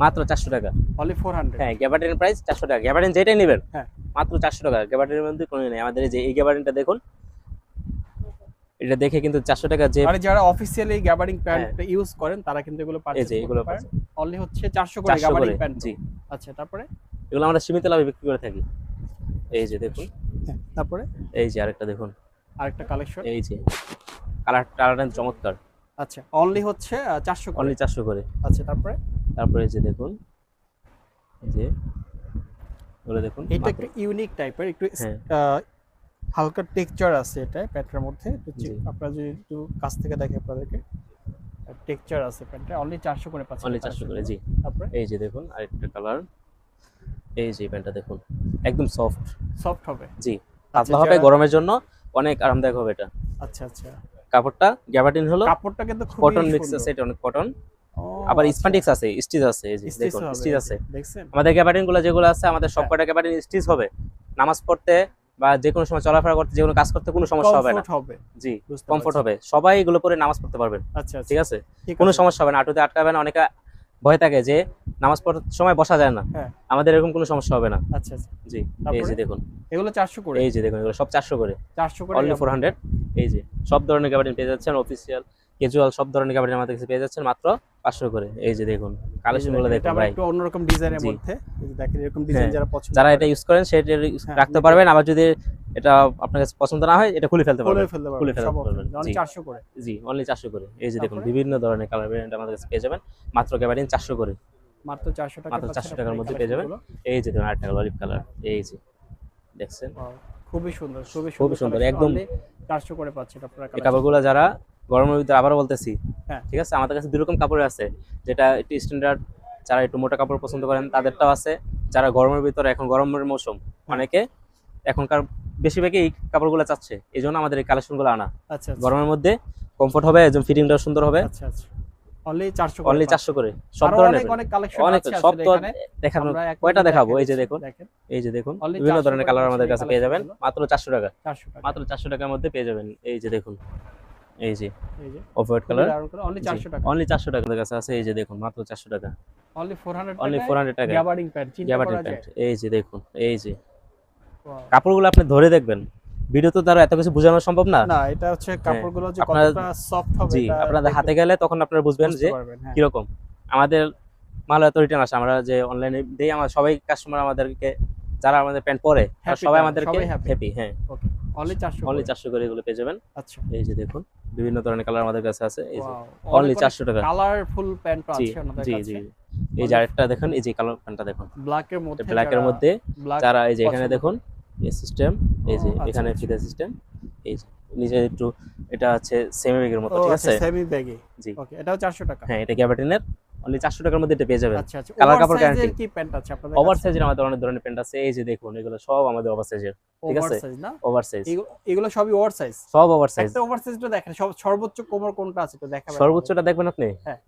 Speaker 2: মাত্র 400 টাকা।
Speaker 1: অনলি 400।
Speaker 2: হ্যাঁ, গ্যাবার্ডিনের প্রাইস 400 টাকা। গ্যাবার্ডিন যেটাই নেবেন
Speaker 1: হ্যাঁ,
Speaker 2: মাত্র 400 টাকা। গ্যাবার্ডিনের মধ্যে কোনো নেই। আমাদের এই যে এই গ্যাবার্ডিনটা দেখুন, এটা দেখে কিন্তু 400 টাকা যে
Speaker 1: মানে যারা অফিসিয়ালি গ্যাবার্ডিং প্যান্ট
Speaker 2: হ্যাঁ।
Speaker 1: ইউজ করেন তারা কিন্তু এগুলো
Speaker 2: এই
Speaker 1: পারচেজ
Speaker 2: যে এগুলো
Speaker 1: করতে পারেন অনলি হচ্ছে 400 করে
Speaker 2: 400
Speaker 1: গ্যাবার্ডিং
Speaker 2: করে
Speaker 1: প্যান্ট।
Speaker 2: জি।
Speaker 1: আচ্ছা তারপরে
Speaker 2: এগুলো আমরা সীমিত লাভে বিক্রি করে থাকি। এই যে দেখুন,
Speaker 1: হ্যাঁ, তারপরে
Speaker 2: এই যে আরেকটা দেখুন,
Speaker 1: আরেকটা কালেকশন।
Speaker 2: এই যে কালারটা চমৎকার,
Speaker 1: আচ্ছা অনলি হচ্ছে 400 করে।
Speaker 2: অনলি 400 করে।
Speaker 1: আচ্ছা তারপরে
Speaker 2: তারপরে এই যে দেখুন, এই যে এগুলো দেখুন
Speaker 1: এটা
Speaker 2: মাত্র
Speaker 1: একটু ইউনিক টাইপের, একটু
Speaker 2: হ্যাঁ
Speaker 1: হালকা টেক্সচার আছে এটা প্যান্টের মধ্যে।
Speaker 2: জি।
Speaker 1: আপনারা যদি একটু কাছ থেকে দেখে আপনাদেরকে টেক্সচার আছে প্যান্টে, অনলি 400 করে পাচ্ছেন।
Speaker 2: অনলি 400 করে জি।
Speaker 1: তারপরে
Speaker 2: এই যে দেখুন আরেকটা কালার, এই যে প্যান্টটা দেখুন একদম সফট,
Speaker 1: সফট হবে।
Speaker 2: জি
Speaker 1: আচ্ছা,
Speaker 2: পাতলা হবে,
Speaker 1: যারা-
Speaker 2: গরমের জন্য অনেক আরামদায়ক হবে এটা।
Speaker 1: আচ্ছা আচ্ছা,
Speaker 2: কাপড়টা গ্যাবার্ডিন হলো,
Speaker 1: কাপড়টা কিন্তু খুবই
Speaker 2: কটন মিক্স
Speaker 1: সুন্দর।
Speaker 2: আছে, এটা অনেক কটন,
Speaker 1: ও,
Speaker 2: আবার
Speaker 1: আচ্ছা।
Speaker 2: স্পান্ডিক্স আছে, স্টিচ আছে, এই যে
Speaker 1: Stitch
Speaker 2: দেখুন
Speaker 1: হবে,
Speaker 2: স্টিচ
Speaker 1: এই
Speaker 2: আছে।
Speaker 1: যে, দেখছেন?
Speaker 2: আমাদের গ্যাবার্ডিন গুলো যেগুলো আছে আমাদের
Speaker 1: হ্যাঁ।
Speaker 2: সবকটা গ্যাবার্ডিন স্টিচ হবে, নামাজ পড়তে বা যে কোনো সময় চলাফেরা করতে, যে কোনো কাজ করতে কোনো সমস্যা হবে না।
Speaker 1: Comfort হবে।
Speaker 2: জি
Speaker 1: বুঝতে
Speaker 2: কমফোর্ট
Speaker 1: পারছি।
Speaker 2: হবে, সবাই এগুলো পরে নামাজ পড়তে পারবেন।
Speaker 1: আচ্ছা আচ্ছা,
Speaker 2: ঠিক আছে,
Speaker 1: ঠিক
Speaker 2: কোনো
Speaker 1: আছে।
Speaker 2: সমস্যা হবে না, হাঁটুতে আটকাবে না, অনেকে ভয় থাকে যে নামাজ পড়ার সময় বসা যায় না,
Speaker 1: হ্যাঁ।
Speaker 2: আমাদের এরকম কোনো সমস্যা হবে না।
Speaker 1: আচ্ছা আচ্ছা,
Speaker 2: জি এই
Speaker 1: তারপরে?
Speaker 2: যে দেখুন,
Speaker 1: এগুলো 400 করে।
Speaker 2: এই যে দেখুন এগুলো সব 400 করে,
Speaker 1: 400 করে
Speaker 2: অনলি
Speaker 1: আমরা-
Speaker 2: 400। এই যে সব ধরনের গ্যাবার্ডিন পেয়ে যাচ্ছেন, অফিসিয়াল ক্যাজুয়াল সব ধরনের গ্যাবার্ডিন আমাদের কাছে পেয়ে যাচ্ছেন মাত্র 500 করে। এই যে দেখুন
Speaker 1: এই যে
Speaker 2: কালেকশন গুলো
Speaker 1: দেখেন,
Speaker 2: দেখুন
Speaker 1: এটা আবার
Speaker 2: ভাই,
Speaker 1: একটু অন্যরকম ডিজাইনের
Speaker 2: জি।
Speaker 1: মধ্যে। এই যে দেখেন এরকম ডিজাইন
Speaker 2: হ্যাঁ,
Speaker 1: যারা পছন্দ
Speaker 2: যারা
Speaker 1: করেন,
Speaker 2: এটা ইউজ করেন সেটা
Speaker 1: হ্যাঁ,
Speaker 2: রাখতে
Speaker 1: নিতে
Speaker 2: পারবেন, আবার যদি এটা আপনার কাছে পছন্দ না হয় এটা খুলে ফেলতে
Speaker 1: খুলে
Speaker 2: পারবেন,
Speaker 1: ফেলতে
Speaker 2: খুলে
Speaker 1: পারবেন
Speaker 2: ফেলতে
Speaker 1: সব
Speaker 2: পারবেন।
Speaker 1: অপশন। অনলি
Speaker 2: জি
Speaker 1: 400 করে।
Speaker 2: জি অনলি 400 করে। এই যে দেখুন
Speaker 1: তারপরে?
Speaker 2: বিভিন্ন ধরনের কালার ভেরিয়েন্ট আমাদের কাছে পেয়ে যাবেন মাত্র গ্যাবার্ডিন 400 করে,
Speaker 1: মাত্র 400 টাকা
Speaker 2: মাত্র
Speaker 1: পাচ্ছেন
Speaker 2: 400 টাকার
Speaker 1: আপনারা এই
Speaker 2: মধ্যে পেয়ে যাবেন।
Speaker 1: কালেকশনগুলো।
Speaker 2: এই যে দেখুন আরেকটা অলিভ কালার, এই যে দেখছেন
Speaker 1: Wow, খুবই সুন্দর, খুবই
Speaker 2: খুবই সুন্দর,
Speaker 1: collection,
Speaker 2: একদম।
Speaker 1: only 400 করে পাচ্ছেন আপনারা
Speaker 2: এই
Speaker 1: collection।
Speaker 2: কাপড়গুলো যারা গরমের ভিতরে, আবারও বলতেছি
Speaker 1: হ্যাঁ।
Speaker 2: ঠিক আছে, আমাদের কাছে দুই রকম কাপড় আছে, যেটা একটু স্ট্যান্ডার্ড, যারা একটু মোটা কাপড় পছন্দ করেন তাদেরটাও আছে, যারা গরমের ভিতরে, এখন গরমের মৌসুম, অনেকে এখনকার বেশিরভাগই এই কাপড়গুলো চাচ্ছে, এই জন্য আমাদের এই কালেকশনগুলো আনা।
Speaker 1: আচ্ছা আচ্ছা,
Speaker 2: গরমের মধ্যে কমফোর্ট হবে, একদম ফিটিংটাও সুন্দর হবে,
Speaker 1: আচ্ছা আচ্ছা, অনলি 400 করে
Speaker 2: অনলি
Speaker 1: পাচ্ছেন।
Speaker 2: 400 করে। সব
Speaker 1: আরো
Speaker 2: ধরনের
Speaker 1: অনেক কালেকশন
Speaker 2: অনেক,
Speaker 1: আছে
Speaker 2: সব
Speaker 1: আসলে
Speaker 2: তো
Speaker 1: এখানে।
Speaker 2: দেখানো,
Speaker 1: আমরা এক
Speaker 2: কয়টা
Speaker 1: নজরে
Speaker 2: দেখাবো?
Speaker 1: দেখিয়ে
Speaker 2: এই যে
Speaker 1: দিচ্ছি,
Speaker 2: দেখুন,
Speaker 1: দেখেন
Speaker 2: এই যে দেখুন
Speaker 1: Only
Speaker 2: বিভিন্ন
Speaker 1: 400
Speaker 2: ধরনের
Speaker 1: করে
Speaker 2: কালার
Speaker 1: পাচ্ছেন
Speaker 2: আমাদের
Speaker 1: এই
Speaker 2: কাছে পেয়ে যাবেন
Speaker 1: collectionগুলো।
Speaker 2: মাত্র 400 টাকা,
Speaker 1: 400 টাকা।
Speaker 2: মাত্র 400 টাকার মধ্যে পেয়ে যাবেন। এই যে দেখুন, এই যে
Speaker 1: এই যে
Speaker 2: অফ হোয়াইট কালার,
Speaker 1: অনলি 400 টাকা।
Speaker 2: অনলি 400 টাকার কাছে আছে। এই যে দেখুন মাত্র 400 টাকা,
Speaker 1: অনলি 400
Speaker 2: অনলি
Speaker 1: টাকায়
Speaker 2: 400 টাকা
Speaker 1: গ্যাবার্ডিং প্যান্ট চিন্তা
Speaker 2: গ্যাবার্ডিন
Speaker 1: করা যায়।
Speaker 2: প্যান্ট। এই যে দেখুন, এই যে
Speaker 1: Wow,
Speaker 2: কাপড়গুলো আপনি ধরে দেখবেন, ভিডিও তো দ্বারা এত কিছু বোঝানো সম্ভব না।
Speaker 1: না এটা হচ্ছে কাপড়গুলো যে
Speaker 2: আপনার-
Speaker 1: কতটা সফট হবে
Speaker 2: জি
Speaker 1: এটা
Speaker 2: আপনাদের
Speaker 1: দেখলে
Speaker 2: হাতে গেলে তখন আপনারা বুঝবেন
Speaker 1: বুঝতে
Speaker 2: যে
Speaker 1: পারবেন, হ্যাঁ।
Speaker 2: কিরকম। আমাদের মাল এত রিটার্ন আসে, আমরা যে অনলাইনে দেই, আমার সবাই কাস্টমার আমাদেরকে, যারা আমাদের প্যান্ট পরে তারা
Speaker 1: Happy
Speaker 2: সবাই
Speaker 1: তারা,
Speaker 2: আমাদেরকে
Speaker 1: সবাই happy।
Speaker 2: হ্যাপি। হ্যাঁ
Speaker 1: ওকে, অনলি 400
Speaker 2: অনলি
Speaker 1: করে।
Speaker 2: 400 করে এগুলো পেয়ে যাবেন।
Speaker 1: আচ্ছা,
Speaker 2: এই যে দেখুন বিভিন্ন ধরনের কালার আমাদের কাছে আছে, এই যে
Speaker 1: ওয়াও,
Speaker 2: অনলি 400 টাকা।
Speaker 1: কালারফুল প্যান্ট
Speaker 2: জি
Speaker 1: আছে ওনাদের
Speaker 2: জি
Speaker 1: কাছে।
Speaker 2: জি এই যে আরেকটা দেখুন, এই যে কালার প্যান্টটা দেখুন,
Speaker 1: ব্ল্যাকের মধ্যে,
Speaker 2: ব্ল্যাকের
Speaker 1: যারা
Speaker 2: মধ্যে,
Speaker 1: black
Speaker 2: যারা এই যে এখানে
Speaker 1: পছন্দ
Speaker 2: দেখুন এই সিস্টেম, এই যে
Speaker 1: ও, আচ্ছা,
Speaker 2: এখানে
Speaker 1: আচ্ছা।
Speaker 2: ফিতা সিস্টেম, এই যে নিচে একটু, এটা আছে সেমি ব্যাগের মতো,
Speaker 1: ও
Speaker 2: ঠিক
Speaker 1: আচ্ছা,
Speaker 2: আছে।
Speaker 1: Semi baggy.
Speaker 2: জি
Speaker 1: ওকে, এটাও 400 টাকা।
Speaker 2: হ্যাঁ এটা গ্যাবার্ডিনের, অনলি 400 টাকার মধ্যে এটা পেয়ে যাবেন।
Speaker 1: আচ্ছা আচ্ছা,
Speaker 2: কালার
Speaker 1: ওভার
Speaker 2: কাপড়
Speaker 1: সাইজের
Speaker 2: গ্যারান্টি।
Speaker 1: কি প্যান্ট আছে আপনাদের
Speaker 2: ওভার
Speaker 1: কাছে?
Speaker 2: সাইজের আমাদের অনেক ধরনের প্যান্ট আছে, এই যে দেখুন এগুলো সব আমাদের ওভার সাইজের, ঠিক
Speaker 1: ওভার
Speaker 2: আছে,
Speaker 1: সাইজ না?
Speaker 2: ওভার সাইজ,
Speaker 1: এগুলো সবই ওভার সাইজ।
Speaker 2: সব ওভার সাইজ।
Speaker 1: একটা ওভার সাইজটা দেখেন, সর্বোচ্চ কোমর কোনটা আছে একটু দেখাবেন?
Speaker 2: সর্বোচ্চটা দেখবেন আপনি,
Speaker 1: হ্যাঁ।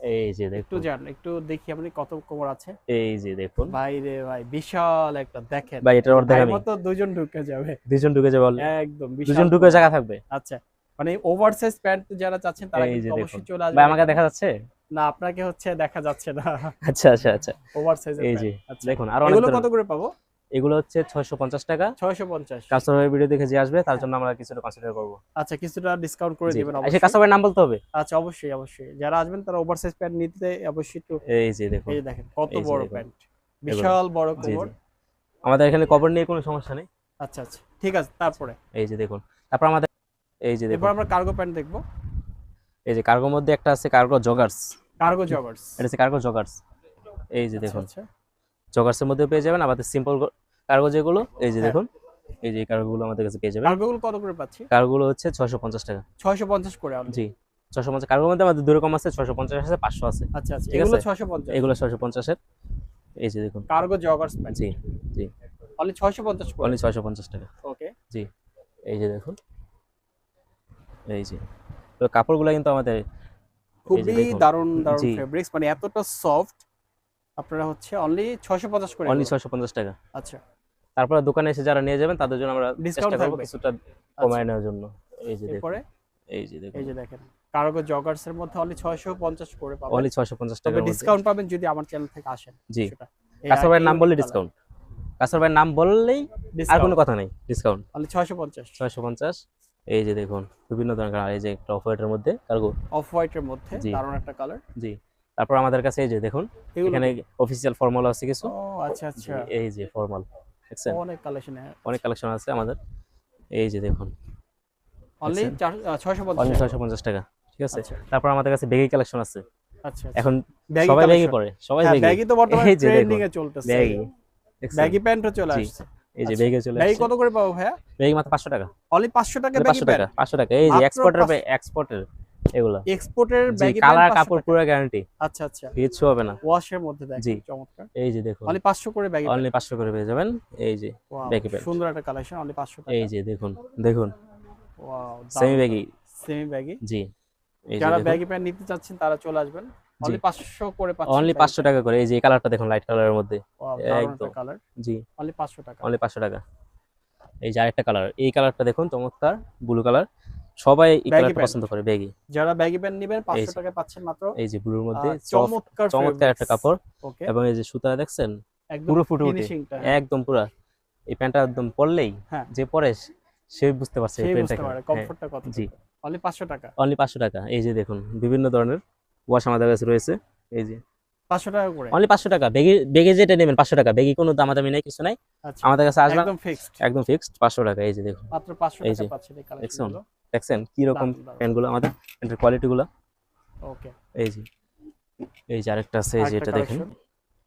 Speaker 2: এই যে
Speaker 1: একটু
Speaker 2: দেখুন,
Speaker 1: জান, একটু দেখি আপনি কত কোমর আছে।
Speaker 2: এই যে দেখুন
Speaker 1: ভাই রে ভাই, বিশাল একটা, দেখেন
Speaker 2: ভাই, এটার অর্ধেক
Speaker 1: ভাইয়ের
Speaker 2: আমি,
Speaker 1: মতো দুজন ঢুকে যাবে
Speaker 2: দুজন ঢুকে যাবে,
Speaker 1: একদম বিশাল
Speaker 2: দুজন ঢুকে
Speaker 1: কোমর।
Speaker 2: জায়গা থাকবে।
Speaker 1: আচ্ছা, মানে ওভার সাইজ প্যান্ট যারা চাচ্ছেন তারা
Speaker 2: এই
Speaker 1: কিন্তু
Speaker 2: যে
Speaker 1: অবশ্যই
Speaker 2: দেখুন
Speaker 1: চলে আসবে।
Speaker 2: ভাই, আমাকে দেখা যাচ্ছে?
Speaker 1: না, আপনাকে হচ্ছে দেখা যাচ্ছে না।
Speaker 2: আচ্ছা আচ্ছা আচ্ছা,
Speaker 1: ওভার সাইজের
Speaker 2: এই যে
Speaker 1: প্যান্ট। আচ্ছা,
Speaker 2: দেখুন আরো অনেক
Speaker 1: এগুলো
Speaker 2: ধরনের-
Speaker 1: কত করে পাবো?
Speaker 2: এগুলো হচ্ছে 650 টাকা।
Speaker 1: 650।
Speaker 2: কাস্টমার ভিডিও দেখে যে আসবে তার জন্য আমরা কিছুটা কনসিডার করব।
Speaker 1: আচ্ছা, কিছুটা ডিসকাউন্ট করে
Speaker 2: জি,
Speaker 1: দিবেন
Speaker 2: এসে
Speaker 1: অবশ্যই।
Speaker 2: কাস্টমারের নাম বলতে হবে।
Speaker 1: আচ্ছা, অবশ্যই অবশ্যই, যারা আসবেন তারা ওভার সাইজ প্যান্ট নিতে অবশ্যই একটু,
Speaker 2: এই যে দেখুন,
Speaker 1: এই যে দেখেন কত
Speaker 2: এই যে
Speaker 1: বড়
Speaker 2: দেখুন।
Speaker 1: প্যান্ট, বিশাল বড়
Speaker 2: জি
Speaker 1: কোমর।
Speaker 2: জি আমাদের এখানে কভার নিয়ে কোনো সমস্যা নেই।
Speaker 1: আচ্ছা আচ্ছা, ঠিক আছে। তারপরে
Speaker 2: এই যে দেখুন, তারপর আমাদের এই যে
Speaker 1: এরপর
Speaker 2: দেখুন,
Speaker 1: আমরা কার্গো প্যান্ট দেখবো।
Speaker 2: এই যে কার্গোর মধ্যে একটা আছে কার্গো জগার্স,
Speaker 1: কার্গো জগার্স।
Speaker 2: এটা হচ্ছে কার্গো জগার্স। এই যে দেখুন
Speaker 1: আচ্ছা,
Speaker 2: জগার্সের মধ্যে পেয়ে যাবেন আমাদের সিম্পল কার্গো যেগুলো, এই যে
Speaker 1: হ্যাঁ।
Speaker 2: দেখুন এই যে কার্গোগুলো আমাদের কাছে পেয়ে যাবেন।
Speaker 1: কার্গোগুলো কত করে পাচ্ছি?
Speaker 2: কার্গোগুলো হচ্ছে 650 টাকা।
Speaker 1: 650 করে only।
Speaker 2: জি 650। কার্গোর মধ্যে আমাদের দুই রকম আছে, 650 আছে, 500 আছে।
Speaker 1: আচ্ছা আচ্ছা,
Speaker 2: ঠিক
Speaker 1: এগুলো
Speaker 2: আছে।
Speaker 1: 650।
Speaker 2: এগুলো 650 এর, এই যে দেখুন
Speaker 1: কার্গো জগার্স প্যান্ট
Speaker 2: জি জি
Speaker 1: only 650 করে।
Speaker 2: অনলি 650 টাকা।
Speaker 1: ওকে,
Speaker 2: জি এই যে দেখুন, এই যে তো কাপড়গুলো কিন্তু আমাদের
Speaker 1: খুবই
Speaker 2: দেখুন।
Speaker 1: দারুণ দারুণ
Speaker 2: জি।
Speaker 1: ফেব্রিক্স, মানে এতটা সফট। আপনারা হচ্ছে অনলি 650 করে
Speaker 2: অনলি
Speaker 1: এগুলো।
Speaker 2: 650 টাকা।
Speaker 1: আচ্ছা,
Speaker 2: তারপরে দোকানে এসে যারা নিয়ে যাবেন তাদের জন্য আমরা
Speaker 1: Discount
Speaker 2: চেষ্টা করব
Speaker 1: থাকবে?
Speaker 2: কিছুটা কমায় নেওয়ার জন্য। এই যে দেখুন,
Speaker 1: এরপরে
Speaker 2: এই যে দেখুন
Speaker 1: এই যে দেখেন কার্গো জগার্স এর মধ্যে অনলি 650 করে পাবেন।
Speaker 2: অনলি 650
Speaker 1: তবে
Speaker 2: টাকার মধ্যে।
Speaker 1: ডিসকাউন্ট পাবেন যদি আমার চ্যানেল থেকে আসেন।
Speaker 2: জি।
Speaker 1: সেটা
Speaker 2: কাস্টমারের নাম বললে ডিসকাউন্ট, কাস্টমারের নাম বললেই আর কোনো কথা নেই, ডিসকাউন্ট
Speaker 1: অনলি 650।
Speaker 2: 650। এই যে দেখুন বিভিন্ন ধরনের কালার, এই যে একটা অফ হোয়াইটের মধ্যে কার্গো।
Speaker 1: অফ হোয়াইটের মধ্যে
Speaker 2: জি
Speaker 1: দারুণ একটা কালার।
Speaker 2: জি। তারপর আমাদের কাছে এই যে দেখুন
Speaker 1: এগুলো
Speaker 2: এখানে
Speaker 1: কি?
Speaker 2: অফিসিয়াল ফর্মাল আছে কিছু।
Speaker 1: ও আচ্ছা
Speaker 2: জি
Speaker 1: আচ্ছা,
Speaker 2: এই যে ফর্মাল দেখছেন,
Speaker 1: অনেক কালেকশন।
Speaker 2: অনেক কালেকশন আছে আমাদের। এই যে দেখুন
Speaker 1: অনলি
Speaker 2: দেখছেন,
Speaker 1: 650
Speaker 2: অনলি
Speaker 1: টাকা।
Speaker 2: 650 টাকা, ঠিক আছে।
Speaker 1: আচ্ছা
Speaker 2: তারপর আমাদের কাছে ব্যাগি কালেকশন আছে।
Speaker 1: আচ্ছা আচ্ছা,
Speaker 2: এখন
Speaker 1: ব্যাগি
Speaker 2: সবাই ব্যাগি
Speaker 1: কালেকশন।
Speaker 2: পরে, সবাই
Speaker 1: হ্যাঁ,
Speaker 2: ব্যাগি।
Speaker 1: ব্যাগি তো বর্তমানে
Speaker 2: এই যে
Speaker 1: ট্রেন্ডিং
Speaker 2: দেখুন
Speaker 1: এ চলতেছে।
Speaker 2: ব্যাগি দেখছেন।
Speaker 1: ব্যাগি প্যান্টও চলে
Speaker 2: জি
Speaker 1: আসছে।
Speaker 2: এই যে
Speaker 1: আচ্ছা,
Speaker 2: ব্যাগে চলে
Speaker 1: ব্যাগি
Speaker 2: আসছে।
Speaker 1: কত করে পাবো ভাইয়া?
Speaker 2: ব্যাগি মাত্র 500 টাকা।
Speaker 1: অনলি 500 টাকা
Speaker 2: মানে
Speaker 1: ব্যাগি
Speaker 2: 500 টাকা,
Speaker 1: প্যান্ট?
Speaker 2: 500 টাকা। এই যে
Speaker 1: মাত্র
Speaker 2: এক্সপোর্টের,
Speaker 1: 500?
Speaker 2: এক্সপোর্টের এগুলা।
Speaker 1: এক্সপোর্টের
Speaker 2: জি
Speaker 1: ব্যাগি প্যান্ট
Speaker 2: কালার
Speaker 1: 500
Speaker 2: কাপড়
Speaker 1: টাকা?
Speaker 2: পুরো গ্যারান্টি,
Speaker 1: আচ্ছা আচ্ছা,
Speaker 2: কিচ্ছু হবে না।
Speaker 1: ওয়াশের মধ্যে
Speaker 2: জি
Speaker 1: দেখেন, চমৎকার।
Speaker 2: এই যে দেখুন
Speaker 1: অনলি 500 করে ব্যাগি প্যান্ট।
Speaker 2: অনলি 500 করে পেয়ে যাবেন এই যে
Speaker 1: ওয়াও,
Speaker 2: ব্যাগি প্যান্ট।
Speaker 1: সুন্দর একটা কালেকশন, অনলি 500
Speaker 2: এই
Speaker 1: টাকা।
Speaker 2: যে দেখুন, দেখুন
Speaker 1: ওয়াও,
Speaker 2: সেমি
Speaker 1: দারুণ
Speaker 2: ব্যাগি।
Speaker 1: দারুণ। Semi baggy.
Speaker 2: জি এই যে
Speaker 1: যারা
Speaker 2: দেখুন
Speaker 1: ব্যাগি প্যান্ট নিতে চাচ্ছেন তারা চলে আসবেন।
Speaker 2: জি
Speaker 1: অনলি 500 করে পাচ্ছেন
Speaker 2: অনলি
Speaker 1: ব্যাগি
Speaker 2: 500
Speaker 1: প্যান্ট।
Speaker 2: টাকা করে। এই যে এই কালারটা দেখুন লাইট কালারের মধ্যে,
Speaker 1: ওয়াও, দারুণ একটা
Speaker 2: একদম।
Speaker 1: কালার।
Speaker 2: জি
Speaker 1: অনলি 500 টাকা।
Speaker 2: অনলি 500 টাকা। এই যে আরেকটা কালার, এই কালারটা দেখুন চমৎকার, ব্লু কালার। সবাই এই
Speaker 1: ব্যাগি
Speaker 2: কালারটা
Speaker 1: প্যান্ট,
Speaker 2: পছন্দ করে ব্যাগি।
Speaker 1: যারা ব্যাগি প্যান্ট নেবেন
Speaker 2: এই
Speaker 1: 500
Speaker 2: যে,
Speaker 1: টাকায় পাচ্ছেন মাত্র।
Speaker 2: এই যে ব্লুর মধ্যে সফট
Speaker 1: চমৎকার
Speaker 2: চমৎকার একটা
Speaker 1: ফেব্রিক্স।
Speaker 2: কাপড়।
Speaker 1: ওকে,
Speaker 2: এবং এই যে সুতা দেখছেন
Speaker 1: একদম
Speaker 2: পুরো ফুটে উঠে,
Speaker 1: ফিনিশিংটা।
Speaker 2: একদম পুরা। এই প্যান্টটা একদম পরলেই
Speaker 1: হ্যাঁ,
Speaker 2: যে পরে সে বুঝতে পারছে এই
Speaker 1: সেই বুঝতে
Speaker 2: প্যান্টটাকে।
Speaker 1: পারে
Speaker 2: হ্যাঁ
Speaker 1: কমফোর্টটা কতটুকু।
Speaker 2: জি
Speaker 1: অনলি 500 টাকা।
Speaker 2: অনলি 500 টাকা। এই যে দেখুন বিভিন্ন ধরনের ওয়াশ আমাদের কাছে রয়েছে। এই যে
Speaker 1: 500 টাকা করে।
Speaker 2: অনলি 500 টাকা। বেগে বেগে যেটা নেবেন 500 টাকা। বেগে কোনো দামাদামি নেই, কিছু নাই।
Speaker 1: আচ্ছা,
Speaker 2: আমাদের কাছে আসবেন
Speaker 1: একদম ফিক্সড।
Speaker 2: একদম ফিক্সড 500 টাকা। এই যে দেখুন,
Speaker 1: মাত্র 500
Speaker 2: এই
Speaker 1: টাকা
Speaker 2: যে
Speaker 1: পাচ্ছেন এই
Speaker 2: দেখছেন,
Speaker 1: কালেকশনগুলো।
Speaker 2: দেখছেন কি রকম
Speaker 1: দারুণ দারুণ।
Speaker 2: প্যান্টগুলো আমাদের, প্যান্টের কোয়ালিটিগুলো।
Speaker 1: ওকে,
Speaker 2: এই যে, এই যে আরেকটা আছে, এই যে
Speaker 1: আরেকটা
Speaker 2: এটা দেখেন,
Speaker 1: কালেকশন,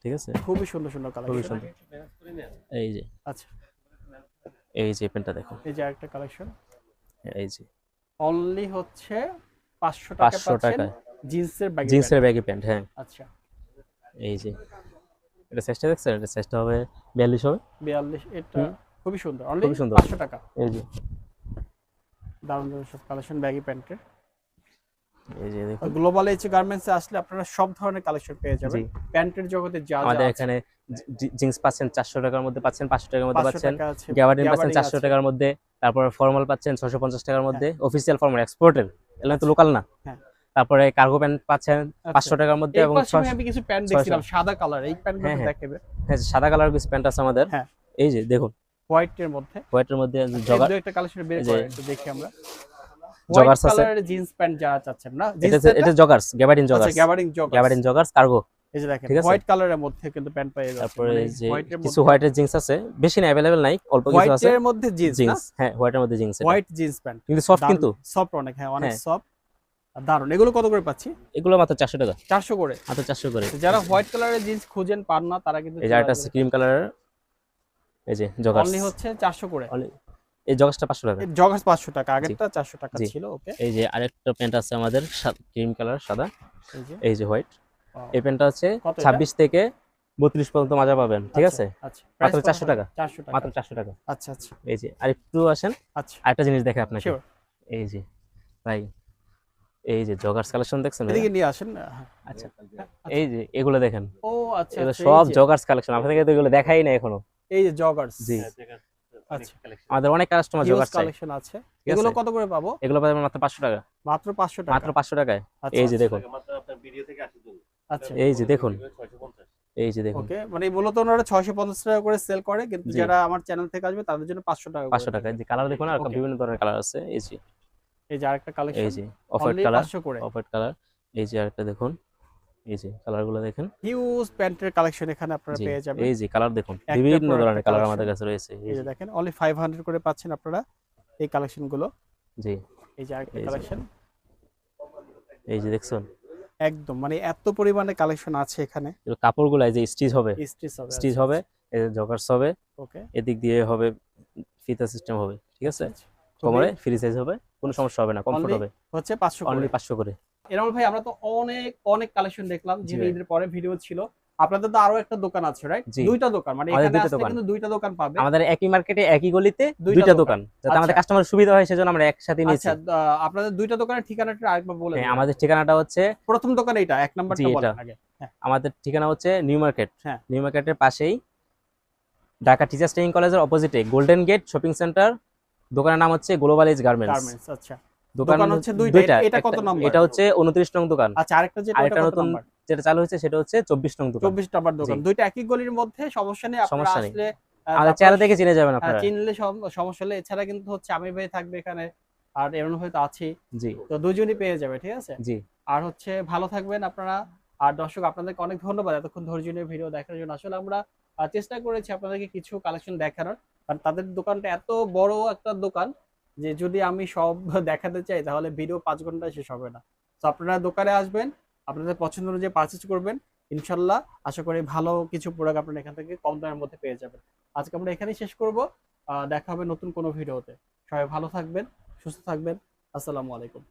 Speaker 2: ঠিক আছে
Speaker 1: খুবই সুন্দর সুন্দর
Speaker 2: খুবই
Speaker 1: কালেকশন।
Speaker 2: সুন্দর। এই যে,
Speaker 1: আচ্ছা,
Speaker 2: এই যে প্যান্টটা দেখুন,
Speaker 1: এই যে আরেকটা কালেকশন,
Speaker 2: এই যে
Speaker 1: অনলি হচ্ছে 500 টাকা
Speaker 2: 500
Speaker 1: পাচ্ছেন
Speaker 2: টাকায়
Speaker 1: জিন্সের ব্যাগি প্যান্ট।
Speaker 2: জিন্সের ব্যাগি প্যান্ট। হ্যাঁ
Speaker 1: আচ্ছা,
Speaker 2: এই যে এটা সাইজটা দেখছেন, এটা সাইজটা হবে 42 হবে।
Speaker 1: 42, এটা
Speaker 2: হুম,
Speaker 1: খুবই সুন্দর, অনলি
Speaker 2: খুবই সুন্দর।
Speaker 1: 500 টাকা।
Speaker 2: এই যে,
Speaker 1: দারুণ দারুণ সব কালেকশন ব্যাগি প্যান্টের।
Speaker 2: এই যে দেখুন।
Speaker 1: গ্লোবাল এইচ গার্মেন্টসে আসলে আপনারা সব ধরনের কালেকশন পেয়ে যাবেন।
Speaker 2: জি
Speaker 1: প্যান্টের জগতে যা যা
Speaker 2: আমাদের
Speaker 1: আছে।
Speaker 2: এখানে জিন্স পাচ্ছেন 400 টাকার মধ্যে, পাচ্ছেন 500 টাকার মধ্যে
Speaker 1: 500
Speaker 2: পাচ্ছেন।
Speaker 1: টাকা আছে,
Speaker 2: গ্যাবার্ডিন পাচ্ছেন
Speaker 1: গ্যাবার্ডিন
Speaker 2: 400
Speaker 1: আছে।
Speaker 2: টাকার মধ্যে। তারপরে ফর্মাল পাচ্ছেন 650 টাকার মধ্যে, অফিসিয়াল ফর্মাল এক্সপোর্টের, এগুলো তো লোকাল না।
Speaker 1: হ্যাঁ।
Speaker 2: তারপরে কার্গো প্যান্ট পাচ্ছেন
Speaker 1: আচ্ছা,
Speaker 2: 500 টাকার মধ্যে
Speaker 1: এই
Speaker 2: এবং
Speaker 1: পাশে আমি কিছু প্যান্ট দেখছিলাম
Speaker 2: 600।
Speaker 1: সাদা কালার, এই প্যান্টগুলো
Speaker 2: হ্যাঁ, হ্যাঁ।
Speaker 1: দেখাবে।
Speaker 2: হ্যাঁ সাদা কালার কিছু প্যান্ট আছে আমাদের।
Speaker 1: হ্যাঁ,
Speaker 2: এই যে দেখুন
Speaker 1: হোয়াইটের মধ্যে।
Speaker 2: হোয়াইটের মধ্যে
Speaker 1: এই
Speaker 2: জগার,
Speaker 1: দু একটা কালেকশন বের
Speaker 2: এই যে
Speaker 1: করে একটু দেখি আমরা।
Speaker 2: জগার্স
Speaker 1: হোয়াইট
Speaker 2: আছে।
Speaker 1: কালারের জিন্স প্যান্ট যারা চাচ্ছেন না,
Speaker 2: এটা
Speaker 1: জিন্স
Speaker 2: এটা জগার্স, গ্যাবার্ডিন
Speaker 1: আচ্ছা,
Speaker 2: joggers,
Speaker 1: gabardine joggers.
Speaker 2: Gabardine joggers cargo.
Speaker 1: এই যে দেখেন
Speaker 2: ঠিক আছে?
Speaker 1: হোয়াইট কালারের মধ্যে কিন্তু প্যান্ট পেয়ে যাচ্ছেন।
Speaker 2: তারপরে
Speaker 1: মানে
Speaker 2: যে
Speaker 1: হোয়াইটের
Speaker 2: কিছু
Speaker 1: মধ্যে,
Speaker 2: হোয়াইটের জিন্স আছে, বেশি না, अवेलेबल নাই, অল্প কিছু আছে।
Speaker 1: হোয়াইটের মধ্যে জিন্স না,
Speaker 2: জিন্স, হ্যাঁ হোয়াইটের মধ্যে জিন্স, এটা
Speaker 1: হোয়াইট জিন্স প্যান্ট
Speaker 2: কিন্তু সফট, কিন্তু
Speaker 1: সফট অনেক, হ্যাঁ অনেক
Speaker 2: হ্যাঁ।
Speaker 1: সফট আর দারুন। এগুলো কত করে পাচ্ছি?
Speaker 2: এগুলো মাত্র 400 টাকা।
Speaker 1: 400 করে।
Speaker 2: মাত্র 400 করে।
Speaker 1: যারা হোয়াইট কালারের জিন্স খুঁজেন পান না তারা কিন্তু
Speaker 2: এই যে আরেকটা আছে ক্রিম কালারের, এই যে জগার্স,
Speaker 1: অনলি হচ্ছে 400 করে।
Speaker 2: এই জগার্সটা 500 টাকা।
Speaker 1: এই জগার্স 500 টাকা, আগেরটা 400 টাকা
Speaker 2: জি।
Speaker 1: ছিল। ওকে,
Speaker 2: এই যে আরেকটা প্যান্ট আছে আমাদের ক্রিম কালার সাদা,
Speaker 1: এই যে
Speaker 2: এই যে হোয়াইট।
Speaker 1: Wow.
Speaker 2: এই প্যান্টটা হচ্ছে
Speaker 1: কত এটা?
Speaker 2: 26 থেকে 32 পর্যন্ত মাজা পাবেন, ঠিক আছে?
Speaker 1: আচ্ছা,
Speaker 2: মাত্র
Speaker 1: প্রাইস
Speaker 2: 400 টাকা।
Speaker 1: 400 টাকা।
Speaker 2: মাত্র 400 টাকা।
Speaker 1: আচ্ছা আচ্ছা
Speaker 2: এই যে আরেকটু আসেন,
Speaker 1: আচ্ছা,
Speaker 2: আরেকটা জিনিস দেখে আপনাকে।
Speaker 1: শিওর।
Speaker 2: এই যে ভাই, এই যে জগার্স কালেকশন দেখছেন ভাইয়া?
Speaker 1: এদিকে নিয়ে আসেন। হ্যাঁ।
Speaker 2: আচ্ছা এই যে এগুলো দেখেন,
Speaker 1: ও আচ্ছা,
Speaker 2: এগুলো
Speaker 1: আচ্ছা,
Speaker 2: সব
Speaker 1: এই যে-
Speaker 2: জগার্স কালেকশন, আপনাদেরকে তো এগুলো দেখাই না এখনো।
Speaker 1: এই যে জগার্স।
Speaker 2: জি
Speaker 1: আচ্ছা,
Speaker 2: আমাদের অনেক কাস্টমার
Speaker 1: হিউজ
Speaker 2: জগার্স চাই।
Speaker 1: কালেকশন আছে। এগুলো কত করে পাবো?
Speaker 2: এগুলো পাবেন মাত্র 500 টাকা।
Speaker 1: মাত্র 500 টাকা।
Speaker 2: মাত্র 500 টাকায়।
Speaker 1: আচ্ছা,
Speaker 2: এই যে
Speaker 1: আচ্ছা,
Speaker 2: দেখুন,
Speaker 1: আচ্ছা,
Speaker 2: এই যে দেখুন, এই যে দেখুন,
Speaker 1: ওকে। মানে মূলত ওনারা 650 টাকা করে সেল করে, কিন্তু
Speaker 2: জি।
Speaker 1: যারা আমার চ্যানেল থেকে আসবে তাদের জন্য 500 টাকা করে।
Speaker 2: 500 টাকা। যে কালার দেখুন, আর
Speaker 1: Okay.
Speaker 2: বিভিন্ন ধরনের কালার আছে। এই যে,
Speaker 1: এই যে আরেকটা
Speaker 2: এই
Speaker 1: কালেকশন,
Speaker 2: যে অফ হোয়াইট
Speaker 1: অনলি
Speaker 2: কালার,
Speaker 1: 500 করে।
Speaker 2: Off white colour. এই যে আরেকটা দেখুন, এই যে কালারগুলো দেখেন।
Speaker 1: হিউজ প্যান্টের কালেকশন এখানে আপনারা
Speaker 2: জি
Speaker 1: পেয়ে যাবেন।
Speaker 2: এই যে কালার দেখুন,
Speaker 1: একটা
Speaker 2: বিভিন্ন
Speaker 1: পর একটা
Speaker 2: ধরনের কালার
Speaker 1: collection।
Speaker 2: আমাদের কাছে রয়েছে।
Speaker 1: এই যে দেখেন অনলি 500 করে পাচ্ছেন আপনারা এই কালেকশন গুলো।
Speaker 2: জি
Speaker 1: এই যে আরেকটা
Speaker 2: এই যে।
Speaker 1: কালেকশন,
Speaker 2: এই যে দেখছেন,
Speaker 1: একদম মানে এত পরিমাণে কালেকশন আছে এখানে।
Speaker 2: এগুলো কাপড়গুলো এই যে স্টিচ হবে,
Speaker 1: স্টিচ হবে,
Speaker 2: স্টিচ হবে, এই যে জগার্স হবে,
Speaker 1: ওকে,
Speaker 2: এদিক দিয়ে হবে ফিতা সিস্টেম হবে, ঠিক আছে?
Speaker 1: আচ্ছা।
Speaker 2: কোমরে ফ্রি সাইজ হবে, কোনো সমস্যা হবে না, কমফোর্ট
Speaker 1: Only
Speaker 2: হবে।
Speaker 1: হচ্ছে 500 করে।
Speaker 2: অনলি 500 করে।
Speaker 1: এনামুল ভাই, আমরা তো অনেক অনেক কালেকশন দেখলাম,
Speaker 2: জি
Speaker 1: যেহেতু
Speaker 2: ভাই।
Speaker 1: ঈদের পরে ভিডিও ছিল। আপনাদের তো আরো একটা দোকান আছে, রাইট?
Speaker 2: জি।
Speaker 1: দুইটা দোকান, মানে
Speaker 2: আমাদের
Speaker 1: এখানে
Speaker 2: দুইটা
Speaker 1: আসলে
Speaker 2: দোকান।
Speaker 1: কিন্তু দুইটা দোকান পাবে।
Speaker 2: আমাদের একই মার্কেটে একই গলিতে
Speaker 1: দুইটা
Speaker 2: দুইটা
Speaker 1: দোকান।
Speaker 2: দোকান, যাতে আমাদের
Speaker 1: আচ্ছা।
Speaker 2: কাস্টমার সুবিধা হয় সেজন্য আমরা একসাথে নিয়েছি।
Speaker 1: আচ্ছা, আপনাদের দুইটা দোকানের ঠিকানাটা আরেকবার বলে
Speaker 2: হ্যাঁ
Speaker 1: দিন।
Speaker 2: আমাদের ঠিকানাটা হচ্ছে,
Speaker 1: প্রথম দোকান এইটা, এক নাম্বারটা
Speaker 2: জি,
Speaker 1: বলেন
Speaker 2: এটা।
Speaker 1: আগে। হ্যাঁ,
Speaker 2: আমাদের ঠিকানা হচ্ছে নিউ মার্কেট।
Speaker 1: হ্যাঁ।
Speaker 2: নিউ মার্কেটের পাশেই ঢাকা টিচার্স ট্রেনিং কলেজের অপোজিটে গোল্ডেন গেট শপিং সেন্টার। দোকানের নাম হচ্ছে গ্লোবাল এজ গার্মেন্টস।
Speaker 1: গার্মেন্টস। আচ্ছা, দোকান হচ্ছে দুইটা।
Speaker 2: দুইটা।
Speaker 1: এটা কত নাম্বার?
Speaker 2: এটা হচ্ছে 29 নং দোকান।
Speaker 1: আচ্ছা, আরেকটা যেটা,
Speaker 2: আরেকটা
Speaker 1: ওটা কত
Speaker 2: নতুন
Speaker 1: নাম্বার?
Speaker 2: যেটা চালু হয়েছে সেটা হচ্ছে 24 নং দোকান।
Speaker 1: 24 নাম্বার দোকান।
Speaker 2: জি।
Speaker 1: দুইটা একই গলির মধ্যে, সমস্যা নেই। আপনারা
Speaker 2: সমস্যা নেই।
Speaker 1: আসলে
Speaker 2: আমাদের চেহারা দেখে চিনে যাবেন আপনারা।
Speaker 1: চিনলে সমস্যা হলে। এছাড়া কিন্তু হচ্ছে আমির ভাই থাকবে এখানে, আর এমন হয়তো আছেই,
Speaker 2: জি
Speaker 1: তো দুজনই পেয়ে যাবে, ঠিক আছে।
Speaker 2: জি
Speaker 1: আর হচ্ছে ভালো থাকবেন আপনারা। আর দর্শক আপনাদেরকে অনেক ধন্যবাদ এতক্ষণ ধৈর্য নিয়ে ভিডিও দেখার জন্য। আসলে আমরা চেষ্টা করেছি আপনাদেরকে কিছু কালেকশন দেখানোর, কারণ তাদের দোকানটা এত বড় একটা দোকান যে যদি আমি সব দেখাতে চাই তাহলে ভিডিও 5 ঘন্টায় শেষ হবে না। তো আপনারা দোকানে আসবেন, আপনাদের পছন্দ অনুযায়ী পারচেজ করবেন, ইনশাল্লাহ আশা করি ভালো কিছু প্রোডাক্ট আপনারা এখান থেকে কম দামের মধ্যে পেয়ে যাবেন। আজকে আমরা এখানেই শেষ করব। দেখা হবে নতুন কোনো ভিডিওতে। সবাই ভালো থাকবেন, সুস্থ থাকবেন। আসসালামু আলাইকুম।